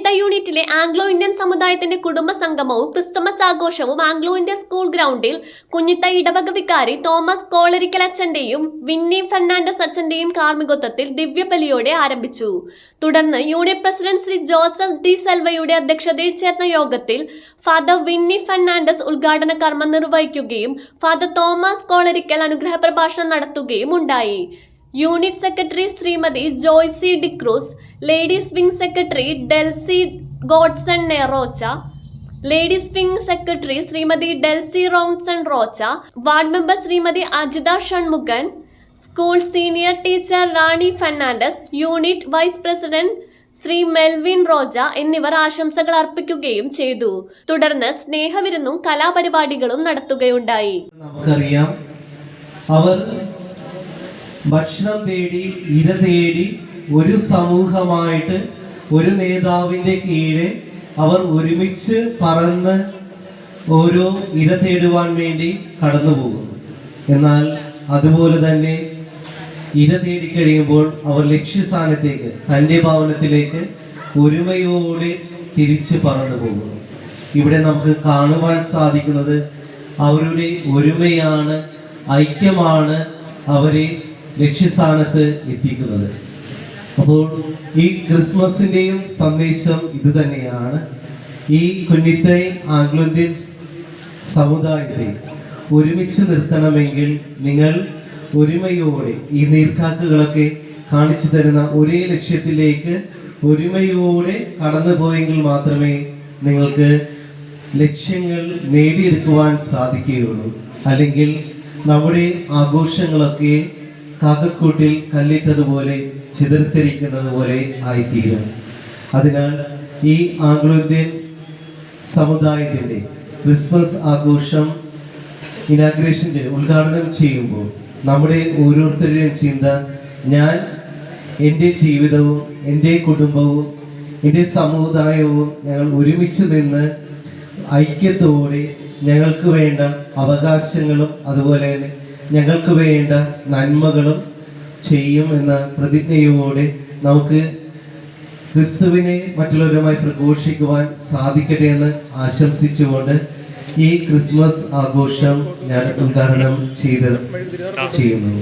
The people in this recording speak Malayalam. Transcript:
കുഞ്ഞിത്ത യൂണിറ്റിലെ ആംഗ്ലോ ഇന്ത്യൻ സമുദായത്തിന്റെ കുടുംബ സംഗമവും ക്രിസ്തുമസ് ആഘോഷവും ആംഗ്ലോ ഇന്ത്യൻ സ്കൂൾ ഗ്രൗണ്ടിൽ കുഞ്ഞിത്ത ഇടവക വികാരി തോമസ് കോളരിക്കൽ അച്ഛന്റെയും വിന്നി ഫെർണാണ്ടസ് അച്ഛന്റെയും കാർമ്മികത്വത്തിൽ ദിവ്യബലിയോടെ ആരംഭിച്ചു. തുടർന്ന് union president Sri Joseph D സെൽവയുടെ അധ്യക്ഷതയിൽ ചേർന്ന യോഗത്തിൽ ഫാദർ വിന്നി ഫെർണാണ്ടസ് ഉദ്ഘാടന കർമ്മം നിർവഹിക്കുകയും ഫാദർ തോമസ് കോളരിക്കൽ അനുഗ്രഹ പ്രഭാഷണം നടത്തുകയും ഉണ്ടായി. Unit secretary Srimathi Joycy D'Cruz, ladies wing secretary Delsy Godson നെറോച്ച, ladies wing secretary Srimathi Delsy Ronson Rocha, ward member Srimathi Ajitha Shanmughan, school senior teacher Rani Fernandez, unit vice president Sri Melvin Roja എന്നിവർ ആശംസകൾ അർപ്പിക്കുകയും ചെയ്തു. തുടർന്ന് സ്നേഹവിരുന്നും കലാപരിപാടികളും നടത്തുകയുണ്ടായി. നമുക്കറിയാം, അവർ ഭക്ഷണം തേടി ഇര തേടി ഒരു സമൂഹമായിട്ട് ഒരു നേതാവിൻ്റെ കീഴെ അവർ ഒരുമിച്ച് പറന്ന് ഓരോ ഇര തേടുവാൻ വേണ്ടി കടന്നു പോകുന്നു. എന്നാൽ അതുപോലെ തന്നെ ഇര തേടിക്കഴിയുമ്പോൾ അവർ ലക്ഷ്യസ്ഥാനത്തേക്ക്, തൻ്റെ ഭവനത്തിലേക്ക് ഒരുമയോടെ തിരിച്ച് പറന്നു പോകുന്നു. ഇവിടെ നമുക്ക് കാണുവാൻ സാധിക്കുന്നത് അവരുടെ ഒരുമയാണ്, ഐക്യമാണ് അവരെ ലക്ഷ്യസ്ഥാനത്ത് എത്തിക്കുന്നത്. അപ്പോൾ ഈ ക്രിസ്മസിൻ്റെയും സന്ദേശം ഇത് തന്നെയാണ്. ഈ കുഞ്ഞിത്തൈ ആംഗ്ലോ ഇന്ത്യൻ സമുദായത്തെ ഒരുമിച്ച് നിർത്തണമെങ്കിൽ നിങ്ങൾ ഒരുമയോടെ ഈ നീർക്കാക്കുകളൊക്കെ കാണിച്ചു തരുന്ന ഒരേ ലക്ഷ്യത്തിലേക്ക് ഒരുമയോടെ കടന്നു പോയെങ്കിൽ മാത്രമേ നിങ്ങൾക്ക് ലക്ഷ്യങ്ങൾ നേടിയെടുക്കുവാൻ സാധിക്കുകയുള്ളൂ. അല്ലെങ്കിൽ നമ്മുടെ ആഘോഷങ്ങളൊക്കെ കാക്കക്കൂട്ടിൽ കല്ലിട്ടതുപോലെ ചിതറിത്തെറിക്കുന്നത് പോലെ ആയിത്തീരും. അതിനാൽ ഈ ആംഗ്ലോ ഇന്ത്യൻ സമുദായത്തിൻ്റെ ക്രിസ്മസ് ആഘോഷം ഇനാഗ്രേഷൻ ഉദ്ഘാടനം ചെയ്യുമ്പോൾ നമ്മുടെ ഓരോരുത്തരുടെയും ചിന്ത, ഞാൻ എൻ്റെ ജീവിതവും എൻ്റെ കുടുംബവും എൻ്റെ സമുദായവും ഞങ്ങൾ ഒരുമിച്ച് നിന്ന് ഐക്യത്തോടെ ഞങ്ങൾക്ക് വേണ്ട അവകാശങ്ങളും അതുപോലെ തന്നെ ഞങ്ങൾക്ക് വേണ്ട നന്മകളും ചെയ്യും എന്ന പ്രതിജ്ഞയോടെ നമുക്ക് ക്രിസ്തുവിനെ മറ്റുള്ളവരുമായി പ്രഘോഷിക്കുവാൻ സാധിക്കട്ടെ എന്ന് ആശംസിച്ചുകൊണ്ട് ഈ ക്രിസ്മസ് ആഘോഷം ഞാൻ ഉദ്ഘാടനം ചെയ്യുന്നു.